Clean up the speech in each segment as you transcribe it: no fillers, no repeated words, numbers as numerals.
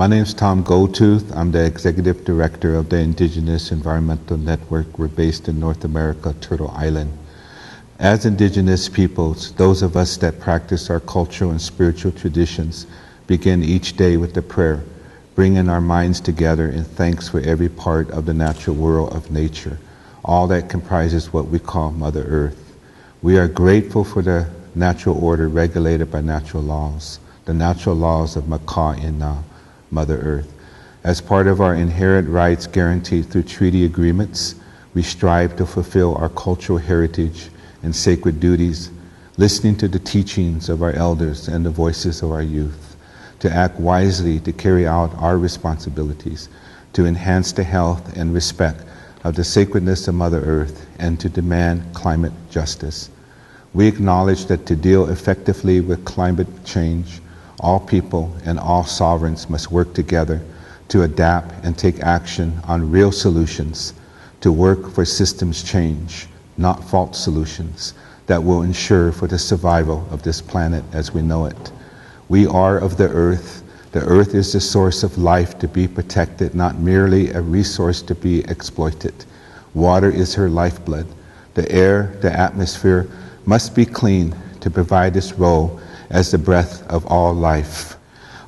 My name is Tom Goldtooth. I'm the Executive Director of the Indigenous Environmental Network. We're based in North America, Turtle Island. As Indigenous peoples, those of us that practice our cultural and spiritual traditions begin each day with a prayer, bringing our minds together in thanks for every part of the natural world of nature, all that comprises what we call Mother Earth. We are grateful for the natural order regulated by natural laws, the natural laws of Maka Ina, Mother Earth. As part of our inherent rights guaranteed through treaty agreements, we strive to fulfill our cultural heritage and sacred duties, listening to the teachings of our elders and the voices of our youth, to act wisely to carry out our responsibilities, to enhance the health and respect of the sacredness of Mother Earth, and to demand climate justice. We acknowledge that to deal effectively with climate change, all people and all sovereigns must work together to adapt and take action on real solutions, to work for systems change, not false solutions, that will ensure for the survival of this planet as we know it. We are of the earth. The earth is the source of life to be protected, not merely a resource to be exploited. Water is her lifeblood. The air, the atmosphere must be clean to provide its role as the breath of all life.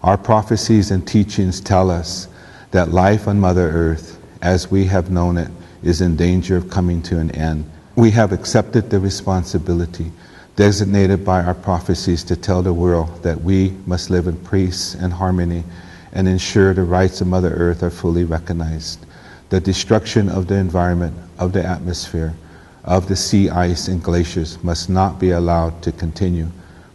Our prophecies and teachings tell us that life on Mother Earth, as we have known it, is in danger of coming to an end. We have accepted the responsibility designated by our prophecies to tell the world that we must live in peace and harmony and ensure the rights of Mother Earth are fully recognized. The destruction of the environment, of the atmosphere, of the sea ice and glaciers must not be allowed to continue.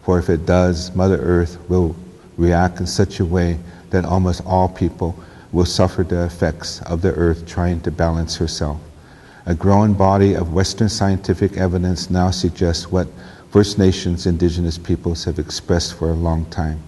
For if it does, Mother Earth will react in such a way that almost all people will suffer the effects of the Earth trying to balance herself. A growing body of Western scientific evidence now suggests what First Nations Indigenous peoples have expressed for a long time.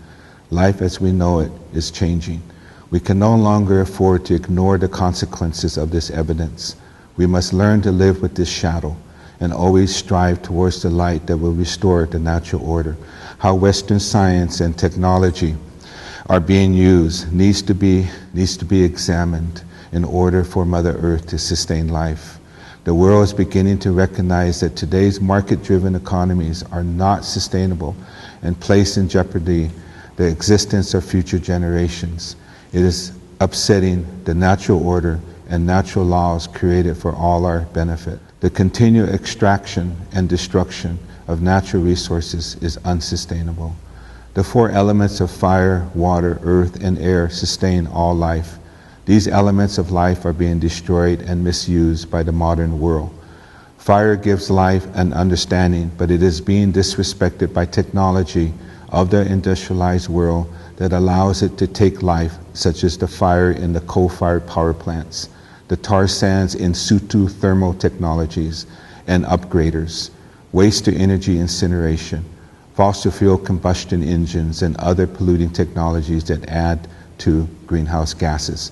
Life as we know it is changing. We can no longer afford to ignore the consequences of this evidence. We must learn to live with this shadow and always strive towards the light that will restore the natural order. How Western science and technology are being used needs to be examined in order for Mother Earth to sustain life. The world is beginning to recognize that today's market-driven economies are not sustainable and place in jeopardy the existence of future generations. It is upsetting the natural order and natural laws created for all our benefit. The continued extraction and destruction of natural resources is unsustainable. The four elements of fire, water, earth, and air sustain all life. These elements of life are being destroyed and misused by the modern world. Fire gives life and understanding, but it is being disrespected by technology of the industrialized world that allows it to take life, such as the fire in the coal-fired power plants, the tar sands in situ thermal technologies and upgraders, waste-to-energy incineration, fossil fuel combustion engines, and other polluting technologies that add to greenhouse gases.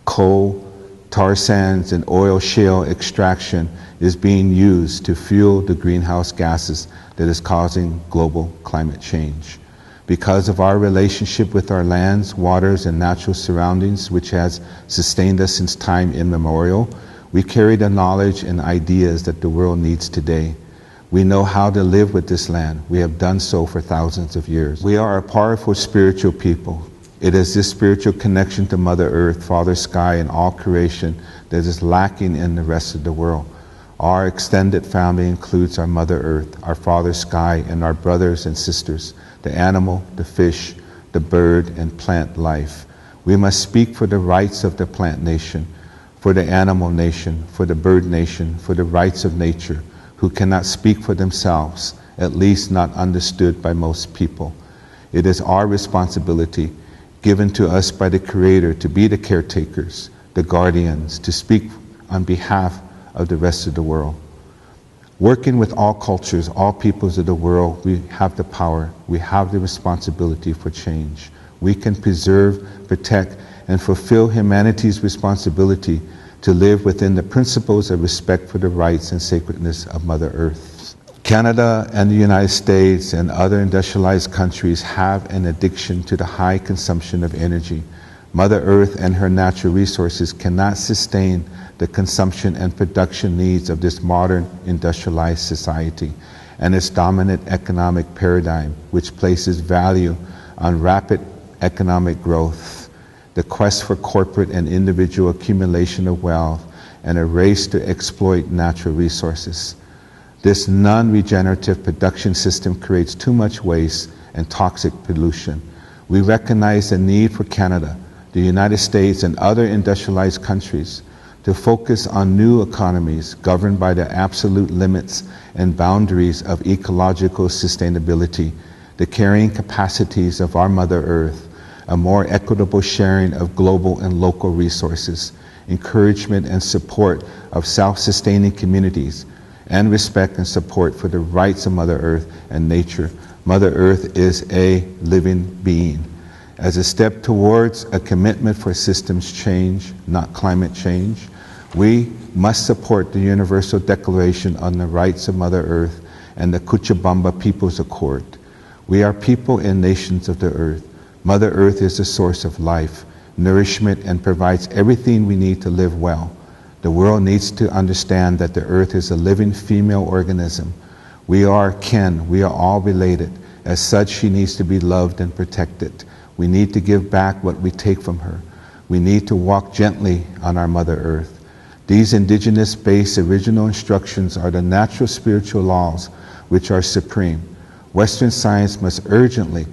Coal, tar sands, and oil shale extraction is being used to fuel the greenhouse gases that is causing global climate change. Because of our relationship with our lands, waters, and natural surroundings, which has sustained us since time immemorial, we carry the knowledge and ideas that the world needs today. We know how to live with this land. We have done so for thousands of years. We are a powerful spiritual people. It is this spiritual connection to Mother Earth, Father Sky, and all creation that is lacking in the rest of the world. Our extended family includes our Mother Earth, our Father Sky, and our brothers and sisters, the animal, the fish, the bird, and plant life. We must speak for the rights of the plant nation, for the animal nation, for the bird nation, for the rights of nature, who cannot speak for themselves, at least not understood by most people. It is our responsibility, given to us by the Creator, to be the caretakers, the guardians, to speak on behalf of the rest of the world. Working with all cultures, all peoples of the world, we have the power, we have the responsibility for change. We can preserve, protect, and fulfill humanity's responsibility to live within the principles of respect for the rights and sacredness of Mother Earth. Canada and the United States and other industrialized countries have an addiction to the high consumption of energy. Mother Earth and her natural resources cannot sustain the consumption and production needs of this modern industrialized society and its dominant economic paradigm, which places value on rapid economic growth, the quest for corporate and individual accumulation of wealth, and a race to exploit natural resources. This non-regenerative production system creates too much waste and toxic pollution. We recognize the need for Canada, the United States, and other industrialized countries to focus on new economies governed by the absolute limits and boundaries of ecological sustainability, the carrying capacities of our Mother Earth, a more equitable sharing of global and local resources, encouragement and support of self-sustaining communities, and respect and support for the rights of Mother Earth and nature. Mother Earth is a living being. As a step towards a commitment for systems change, not climate change, we must support the Universal Declaration on the Rights of Mother Earth and the Cochabamba People's Accord. We are people and nations of the earth. Mother Earth is the source of life, nourishment, and provides everything we need to live well. The world needs to understand that the earth is a living female organism. We are kin, we are all related. As such, she needs to be loved and protected. We need to give back what we take from her. We need to walk gently on our Mother Earth. These indigenous-based original instructions are the natural spiritual laws which are supreme. Western science must urgently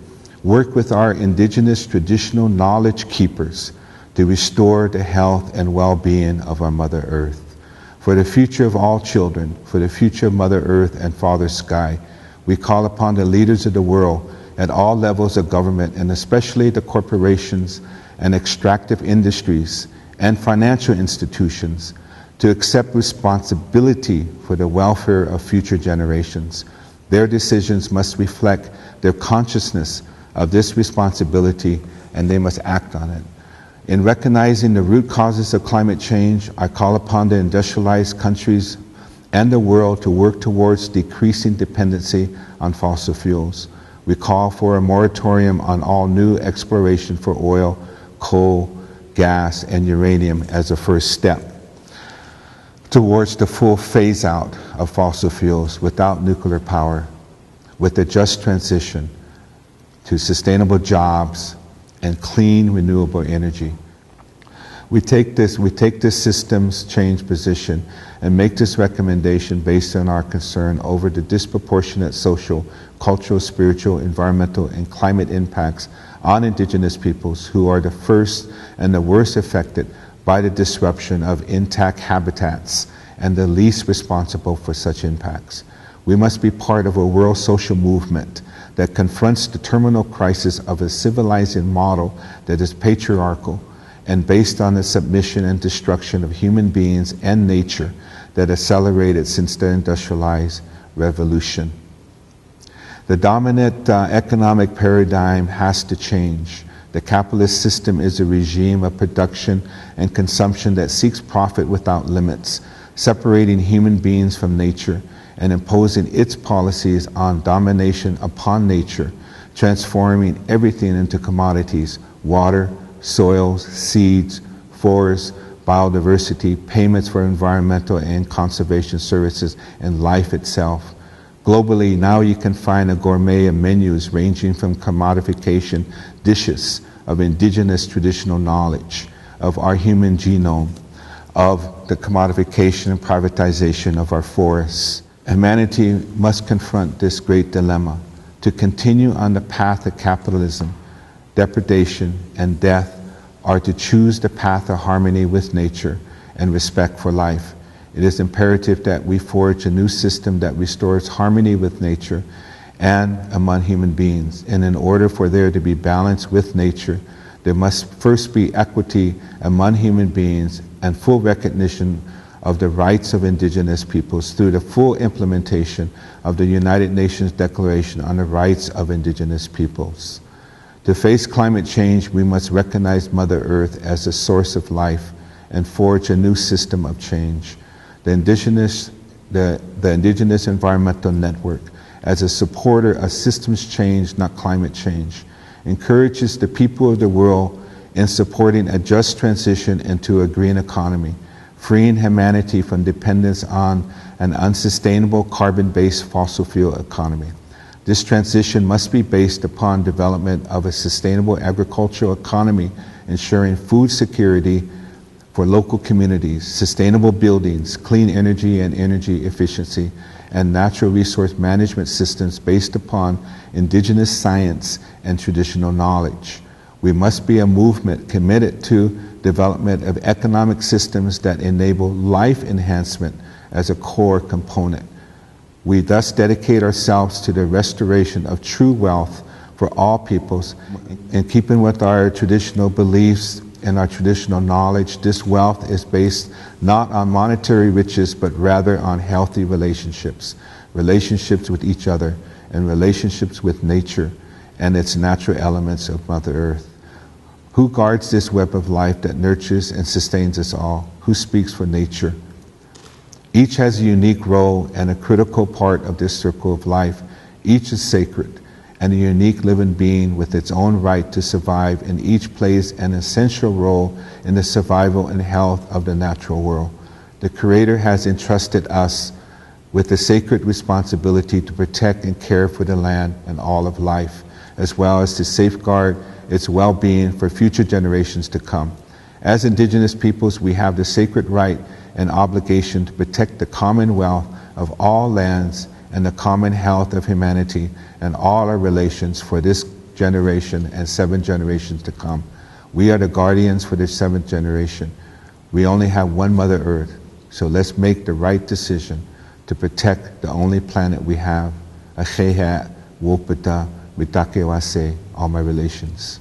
work with our indigenous traditional knowledge keepers to restore the health and well-being of our Mother Earth. For the future of all children, for the future of Mother Earth and Father Sky, we call upon the leaders of the world at all levels of government, and especially the corporations and extractive industries and financial institutions, to accept responsibility for the welfare of future generations. Their decisions must reflect their consciousness of this responsibility, and they must act on it. In recognizing the root causes of climate change, I call upon the industrialized countries and the world to work towards decreasing dependency on fossil fuels. We call for a moratorium on all new exploration for oil, coal, gas, and uranium as a first step towards the full phase out of fossil fuels without nuclear power, with a just transition to sustainable jobs and clean renewable energy. We take this systems change position and make this recommendation based on our concern over the disproportionate social, cultural, spiritual, environmental, and climate impacts on indigenous peoples who are the first and the worst affected by the disruption of intact habitats and the least responsible for such impacts. We must be part of a world social movement that confronts the terminal crisis of a civilizing model that is patriarchal and based on the submission and destruction of human beings and nature that accelerated since the industrialized revolution. The dominant economic paradigm has to change. The capitalist system is a regime of production and consumption that seeks profit without limits, separating human beings from nature and imposing its policies on domination upon nature, transforming everything into commodities: water, soils, seeds, forests, biodiversity, payments for environmental and conservation services, and life itself. Globally, now you can find a gourmet of menus ranging from commodification dishes of indigenous traditional knowledge, of our human genome, of the commodification and privatization of our forests. Humanity must confront this great dilemma: to continue on the path of capitalism, depredation, and death, or to choose the path of harmony with nature and respect for life. It is imperative that we forge a new system that restores harmony with nature and among human beings. And in order for there to be balance with nature, there must first be equity among human beings and full recognition of the rights of indigenous peoples through the full implementation of the United Nations Declaration on the Rights of Indigenous Peoples. To face climate change, we must recognize Mother Earth as the source of life and forge a new system of change. The Indigenous Environmental Network, as a supporter of systems change, not climate change, encourages the people of the world in supporting a just transition into a green economy, freeing humanity from dependence on an unsustainable carbon-based fossil fuel economy. This transition must be based upon development of a sustainable agricultural economy, ensuring food security for local communities, sustainable buildings, clean energy and energy efficiency, and natural resource management systems based upon indigenous science and traditional knowledge. We must be a movement committed to development of economic systems that enable life enhancement as a core component. We thus dedicate ourselves to the restoration of true wealth for all peoples. In keeping with our traditional beliefs and our traditional knowledge, this wealth is based not on monetary riches, but rather on healthy relationships, relationships with each other, and relationships with nature and its natural elements of Mother Earth. Who guards this web of life that nurtures and sustains us all? Who speaks for nature? Each has a unique role and a critical part of this circle of life. Each is sacred and a unique living being with its own right to survive, and each plays an essential role in the survival and health of the natural world. The Creator has entrusted us with the sacred responsibility to protect and care for the land and all of life, as well as to safeguard its well-being for future generations to come. As Indigenous peoples, we have the sacred right and obligation to protect the commonwealth of all lands and the common health of humanity and all our relations for this generation and 7 generations to come. We are the guardians for the 7th generation. We only have one Mother Earth, so let's make the right decision to protect the only planet we have. Achehat, Wopata, Mitakewase, all my relations.